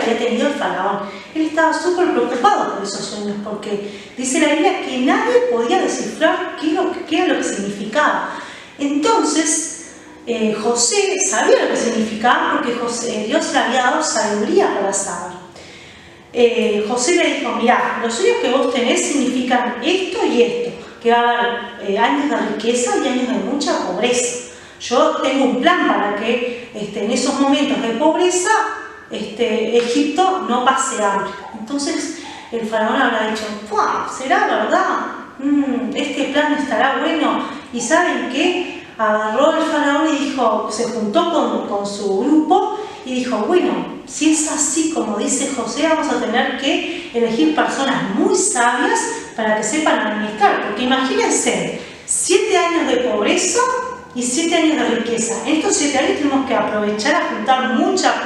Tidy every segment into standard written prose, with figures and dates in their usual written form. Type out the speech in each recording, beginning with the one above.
había tenido el faraón. Él estaba súper preocupado por esos sueños porque dice la Biblia que nadie podía descifrar qué era lo que significaba. Entonces, José sabía lo que significaba porque Dios le había dado sabiduría para saber. José le dijo, mirá, los sueños que vos tenés significan esto y esto, que va a haber años de riqueza y años de mucha pobreza. Yo tengo un plan para que en esos momentos de pobreza Egipto no pase hambre. Entonces el faraón habrá dicho, ¡wow! ¿Será verdad? Este plan estará bueno. ¿Y saben qué? Agarró el faraón y dijo, se juntó con su grupo y dijo, bueno, si es así como dice José, vamos a tener que elegir personas muy sabias para que sepan administrar. Porque imagínense, 7 años de pobreza y 7 años de riqueza. En estos 7 años tenemos que aprovechar a juntar mucha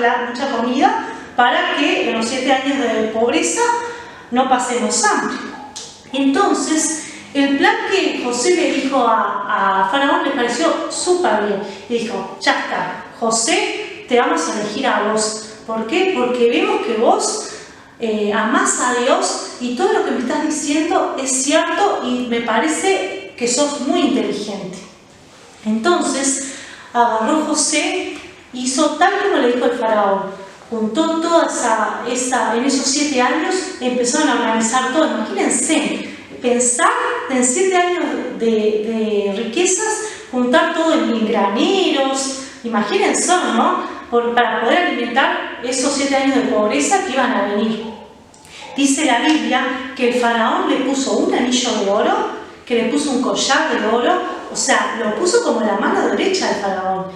comida para que en los 7 años de pobreza no pasemos hambre. Entonces, el plan que José le dijo a Faraón le pareció súper bien. Le dijo, ya está, José, te vamos a elegir a vos. ¿Por qué? Porque vemos que vos amás a Dios y todo lo que me estás diciendo es cierto y me parece que sos muy inteligente. Entonces, agarró José, hizo tal como le dijo el faraón, juntó toda en esos 7 años, empezaron a organizar todo. Imagínense, pensar en 7 años de riquezas, juntar todo en graneros, imagínense, ¿no? Para poder alimentar esos 7 años de pobreza que iban a venir. Dice la Biblia que el faraón le puso un anillo de oro, que le puso un collar de oro, o sea, lo puso como la mano derecha del faraón.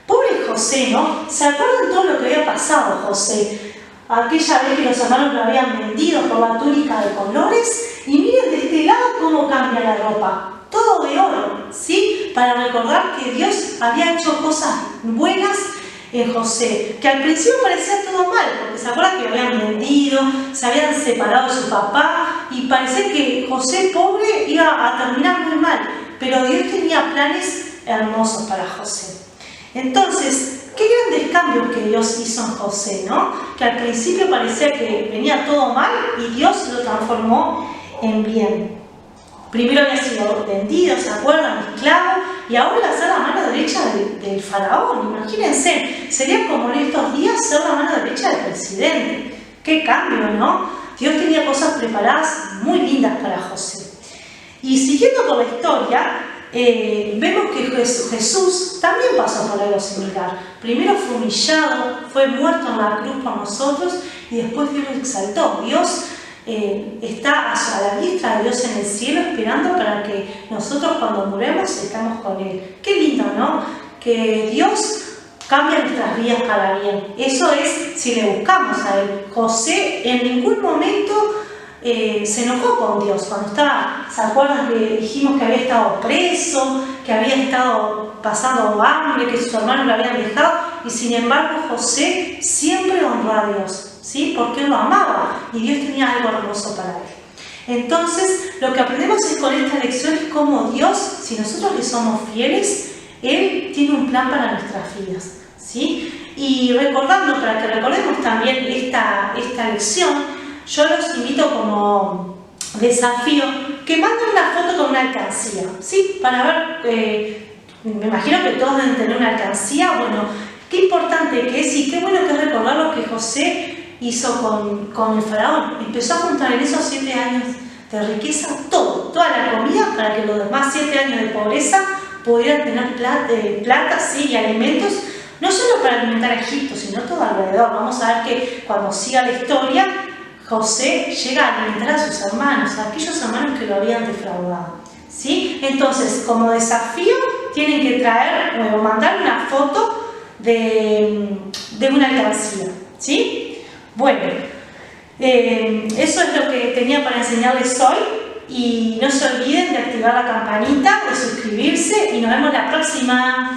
Pobre José, ¿no? ¿Se acuerdan todo lo que había pasado José? Aquella vez que los hermanos lo habían vendido por la túnica de colores, y miren de este lado cómo cambia la ropa. Todo de oro, ¿sí? Para recordar que Dios había hecho cosas buenas en José, que al principio parecía todo mal, porque se acuerdan que lo habían vendido, se habían separado de su papá, y parecía que José, pobre, iba a terminar muy mal, pero Dios tenía planes hermosos para José. Entonces, qué grandes cambios que Dios hizo en José, ¿no? Que al principio parecía que venía todo mal y Dios lo transformó en bien. Primero había sido vendido, ¿se acuerdan? Esclavo, y ahora iba a ser la mano derecha del faraón. Imagínense, sería como en estos días ser la mano derecha del presidente. ¡Qué cambio!, ¿no? Dios tenía cosas preparadas muy lindas para José. Y siguiendo con la historia, vemos que Jesús también pasó por algo similar. Primero fue humillado, fue muerto en la cruz por nosotros y después Dios lo exaltó. Dios está a la diestra de Dios en el cielo esperando para que nosotros cuando muramos estamos con Él. Qué lindo, ¿no? Que Dios cambia nuestras vidas para bien. Eso es si le buscamos a Él. José en ningún momento se enojó con Dios cuando estaba, ¿se acuerdan que dijimos que había estado preso, que había estado pasando hambre, que sus hermanos lo habían dejado? Y sin embargo José siempre honró a Dios, ¿sí? Porque él lo amaba y Dios tenía algo hermoso para él. Entonces lo que aprendemos con esta lección es cómo Dios, si nosotros le somos fieles, Él tiene un plan para nuestras vidas, ¿sí? Y recordando, para que recordemos también esta lección, yo los invito como desafío que manden una foto con una alcancía, ¿sí? Para ver, me imagino que todos deben tener una alcancía. Bueno, qué importante que es y qué bueno que es recordar lo que José hizo con el faraón. Empezó a juntar en esos 7 años de riqueza toda la comida para que los demás 7 años de pobreza pudieran tener plata, ¿sí? Y alimentos, no solo para alimentar a Egipto, sino todo alrededor. Vamos a ver que cuando siga la historia, José llega a alimentar a sus hermanos, a aquellos hermanos que lo habían defraudado, ¿sí? Entonces, como desafío, tienen que traer o mandar una foto de una alcancía, ¿sí? Bueno, eso es lo que tenía para enseñarles hoy. Y no se olviden de activar la campanita, de suscribirse y nos vemos la próxima.